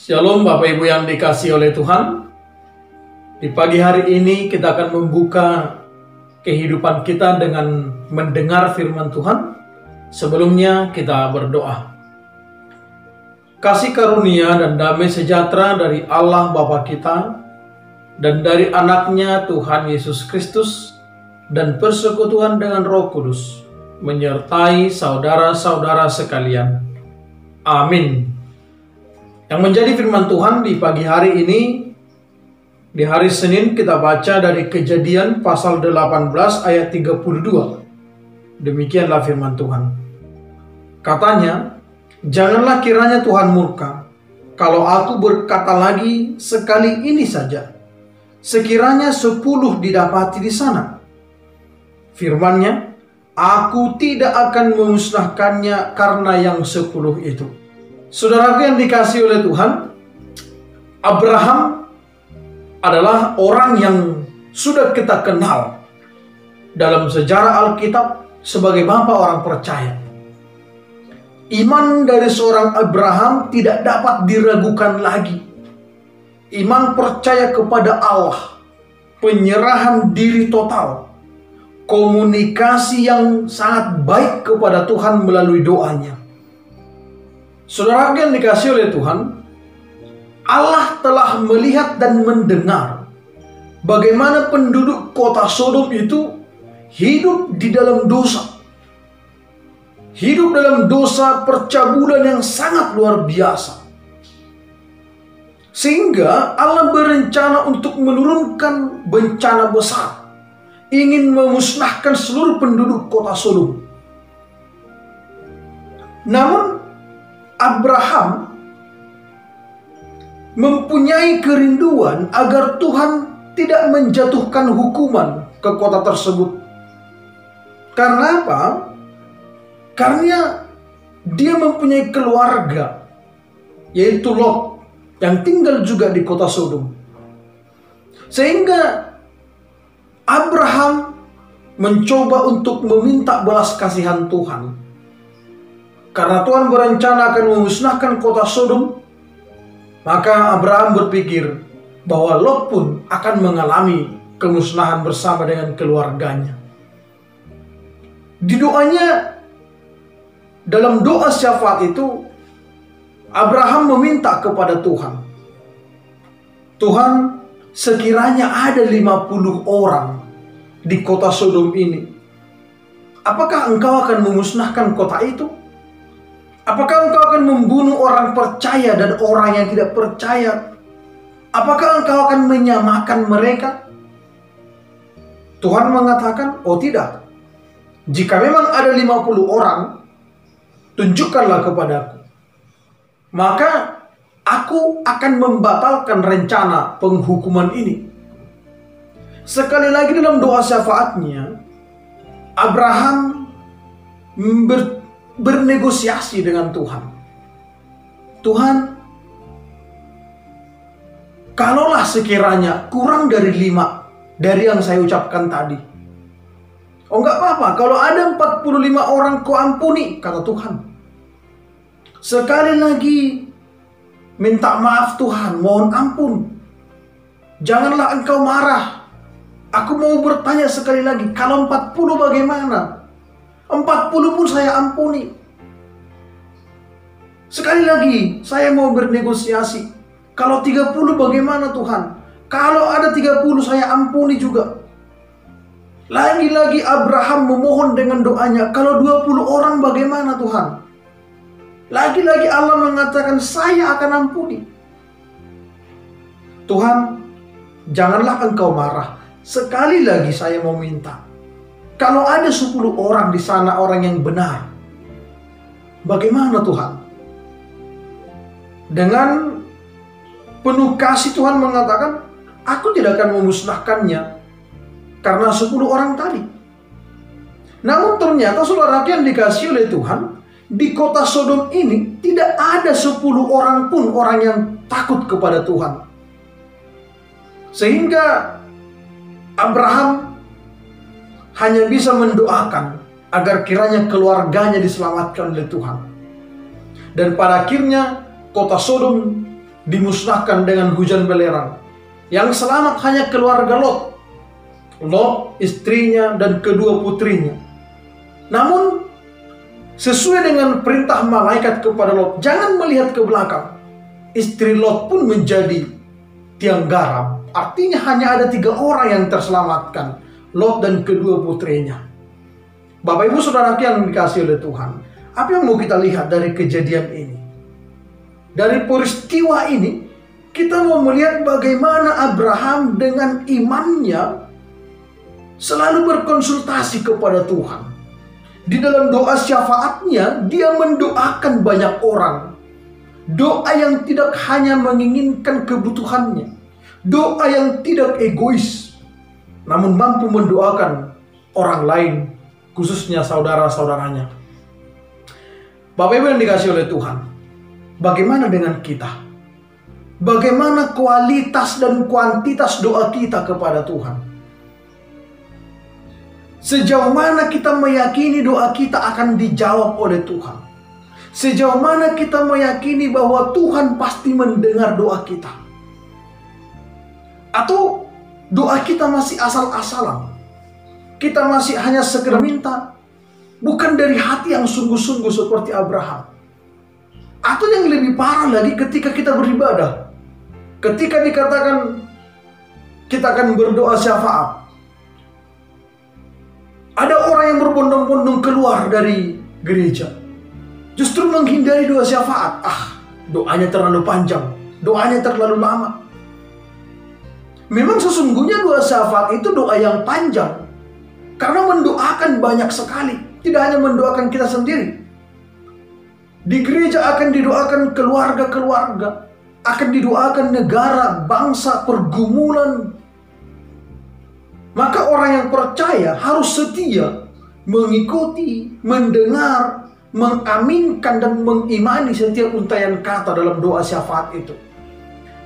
Shalom Bapak Ibu yang dikasihi oleh Tuhan. Di pagi hari ini kita akan membuka kehidupan kita dengan mendengar firman Tuhan. Sebelumnya kita berdoa. Kasih karunia dan damai sejahtera dari Allah Bapa kita dan dari anaknya Tuhan Yesus Kristus dan persekutuan dengan Roh Kudus menyertai saudara-saudara sekalian. Amin. Yang menjadi firman Tuhan di pagi hari ini, di hari Senin kita baca dari Kejadian pasal 18 ayat 32. Demikianlah firman Tuhan. Katanya, janganlah kiranya Tuhan murka, kalau aku berkata lagi sekali ini saja, sekiranya 10 didapati di sana. Firman-Nya, aku tidak akan memusnahkannya karena yang 10 itu. Saudaraku yang dikasihi oleh Tuhan, Abraham adalah orang yang sudah kita kenal dalam sejarah Alkitab sebagai bapa orang percaya. Iman dari seorang Abraham tidak dapat diragukan lagi. Iman percaya kepada Allah, penyerahan diri total, komunikasi yang sangat baik kepada Tuhan melalui doanya. Saudara yang dikasihi oleh Tuhan, Allah telah melihat dan mendengar bagaimana penduduk kota Sodom itu hidup di dalam dosa. Hidup dalam dosa percabulan yang sangat luar biasa. Sehingga Allah berencana untuk menurunkan bencana besar, ingin memusnahkan seluruh penduduk kota Sodom. Namun Abraham mempunyai kerinduan agar Tuhan tidak menjatuhkan hukuman ke kota tersebut. Karena apa? Karena dia mempunyai keluarga, yaitu Lot, yang tinggal juga di kota Sodom. Sehingga Abraham mencoba untuk meminta belas kasihan Tuhan. Karena Tuhan berencana akan memusnahkan kota Sodom, maka Abraham berpikir bahwa Lot pun akan mengalami kemusnahan bersama dengan keluarganya. Di doanya, dalam doa syafaat itu, Abraham meminta kepada Tuhan, Tuhan, sekiranya ada 50 orang di kota Sodom ini, apakah Engkau akan memusnahkan kota itu? Apakah Engkau akan membunuh orang percaya dan orang yang tidak percaya? Apakah Engkau akan menyamakan mereka? Tuhan mengatakan, oh tidak. Jika memang ada 50 orang, tunjukkanlah kepadaku. Maka aku akan membatalkan rencana penghukuman ini. Sekali lagi dalam doa syafaatnya, Abraham bernegosiasi dengan Tuhan. Tuhan, kalaulah sekiranya kurang dari 5 dari yang saya ucapkan tadi, oh enggak apa-apa, kalau ada 45 orang kau ampuni, kata Tuhan. Sekali lagi minta maaf Tuhan, mohon ampun. Janganlah Engkau marah. Aku mau bertanya sekali lagi, kalau 40 bagaimana? 40 pun saya ampuni. Sekali lagi, saya mau bernegosiasi. Kalau 30 bagaimana Tuhan? Kalau ada 30 saya ampuni juga. Lagi-lagi Abraham memohon dengan doanya, kalau 20 orang bagaimana Tuhan? Lagi-lagi Allah mengatakan, saya akan ampuni. Tuhan, janganlah Engkau marah. Sekali lagi saya mau minta. Kalau ada 10 orang di sana, orang yang benar, bagaimana Tuhan? Dengan penuh kasih Tuhan mengatakan, aku tidak akan memusnahkannya karena 10 orang tadi. Namun ternyata saudara yang dikasihi oleh Tuhan, di kota Sodom ini tidak ada 10 orang pun orang yang takut kepada Tuhan. Sehingga Abraham hanya bisa mendoakan agar kiranya keluarganya diselamatkan oleh Tuhan. Dan pada akhirnya kota Sodom dimusnahkan dengan hujan belerang. Yang selamat hanya keluarga Lot. Lot, istrinya, dan kedua putrinya. Namun, sesuai dengan perintah malaikat kepada Lot, jangan melihat ke belakang. Istri Lot pun menjadi tiang garam. Artinya hanya ada 3 orang yang terselamatkan. Lot dan kedua putrinya. Bapak Ibu Saudaraku yang dikasihi oleh Tuhan, apa yang mau kita lihat dari kejadian ini? Dari peristiwa ini, kita mau melihat bagaimana Abraham dengan imannya selalu berkonsultasi kepada Tuhan. Di dalam doa syafaatnya, dia mendoakan banyak orang. Doa yang tidak hanya menginginkan kebutuhannya. Doa yang tidak egois, namun mampu mendoakan orang lain, khususnya saudara-saudaranya. Bapak Ibu yang dikasihi oleh Tuhan, bagaimana dengan kita? Bagaimana kualitas dan kuantitas doa kita kepada Tuhan? Sejauh mana kita meyakini doa kita akan dijawab oleh Tuhan? Sejauh mana kita meyakini bahwa Tuhan pasti mendengar doa kita? Atau doa kita masih asal-asalan? Kita masih hanya sekedar minta, bukan dari hati yang sungguh-sungguh seperti Abraham. Atau yang lebih parah lagi, ketika kita beribadah, ketika dikatakan kita akan berdoa syafaat, ada orang yang berbondong-bondong keluar dari gereja, justru menghindari doa syafaat. Doanya terlalu panjang, doanya terlalu lama. Memang sesungguhnya doa syafaat itu doa yang panjang, karena mendoakan banyak sekali, tidak hanya mendoakan kita sendiri. Di gereja akan didoakan keluarga-keluarga, akan didoakan negara, bangsa, pergumulan. Maka orang yang percaya harus setia mengikuti, mendengar, mengaminkan, dan mengimani setiap untayan kata dalam doa syafaat itu.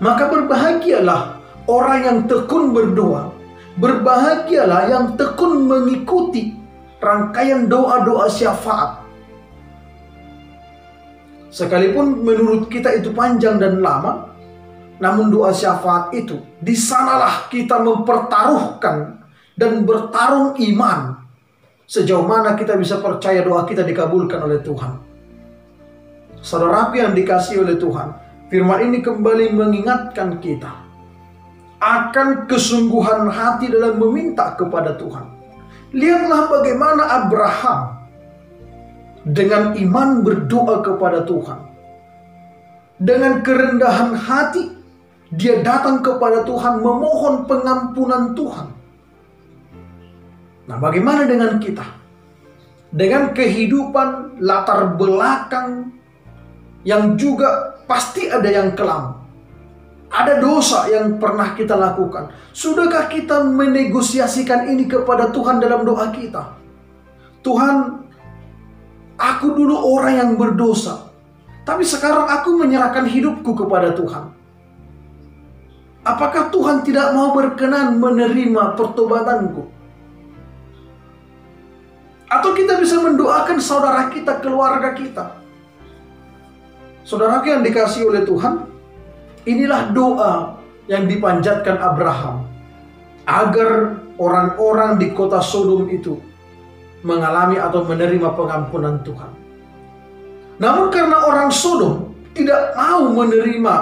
Maka berbahagialah orang yang tekun berdoa. Berbahagialah yang tekun mengikuti rangkaian doa-doa syafaat. Sekalipun menurut kita itu panjang dan lama, namun doa syafaat itu, di sanalah kita mempertaruhkan dan bertarung iman. Sejauh mana kita bisa percaya doa kita dikabulkan oleh Tuhan. Saudaraku yang dikasihi oleh Tuhan, firman ini kembali mengingatkan kita akan kesungguhan hati dalam meminta kepada Tuhan. Lihatlah bagaimana Abraham dengan iman berdoa kepada Tuhan. Dengan kerendahan hati, dia datang kepada Tuhan memohon pengampunan Tuhan. Nah, bagaimana dengan kita? Dengan kehidupan latar belakang yang juga pasti ada yang kelam. Ada dosa yang pernah kita lakukan. Sudahkah kita menegosiasikan ini kepada Tuhan dalam doa kita? Tuhan, aku dulu orang yang berdosa, tapi sekarang aku menyerahkan hidupku kepada Tuhan. Apakah Tuhan tidak mau berkenan menerima pertobatanku? Atau kita bisa mendoakan saudara kita, keluarga kita. Saudaraku yang dikasihi oleh Tuhan, inilah doa yang dipanjatkan Abraham agar orang-orang di kota Sodom itu mengalami atau menerima pengampunan Tuhan. Namun karena orang Sodom tidak mau menerima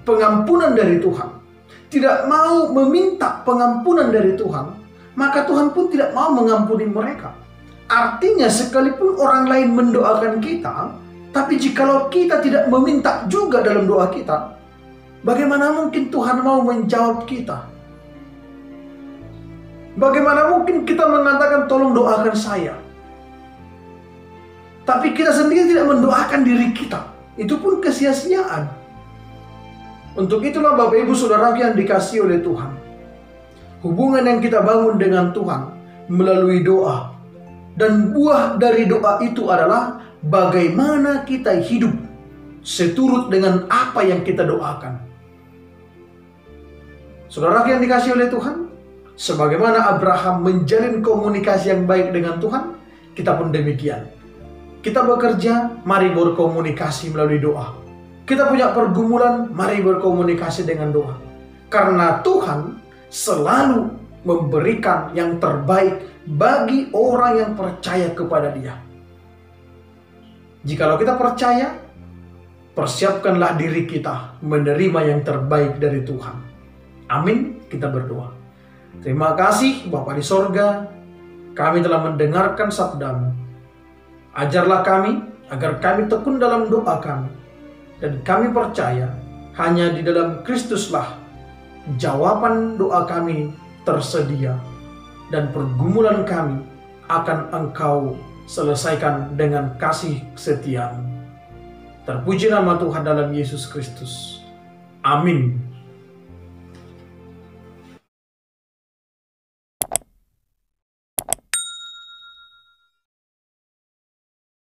pengampunan dari Tuhan, tidak mau meminta pengampunan dari Tuhan, maka Tuhan pun tidak mau mengampuni mereka. Artinya sekalipun orang lain mendoakan kita, tapi jikalau kita tidak meminta juga dalam doa kita, bagaimana mungkin Tuhan mau menjawab kita? Bagaimana mungkin kita mengatakan tolong doakan saya, tapi kita sendiri tidak mendoakan diri kita? Itu pun kesia-siaan. Untuk itulah Bapak Ibu Saudara yang dikasihi oleh Tuhan, hubungan yang kita bangun dengan Tuhan melalui doa, dan buah dari doa itu adalah bagaimana kita hidup seturut dengan apa yang kita doakan. Saudara yang dikasihi oleh Tuhan, sebagaimana Abraham menjalin komunikasi yang baik dengan Tuhan, kita pun demikian. Kita bekerja, mari berkomunikasi melalui doa. kita punya pergumulan, mari berkomunikasi dengan doa. Karena Tuhan selalu memberikan yang terbaik bagi orang yang percaya kepada Dia. Jikalau kita percaya, persiapkanlah diri kita menerima yang terbaik dari Tuhan. Amin, kita berdoa. Terima kasih Bapa di sorga, kami telah mendengarkan sabda-Mu. Ajarlah kami agar kami tekun dalam doa kami. Dan kami percaya hanya di dalam Kristuslah jawaban doa kami tersedia. Dan pergumulan kami akan Engkau selesaikan dengan kasih setia-Mu. Terpuji nama Tuhan dalam Yesus Kristus. Amin.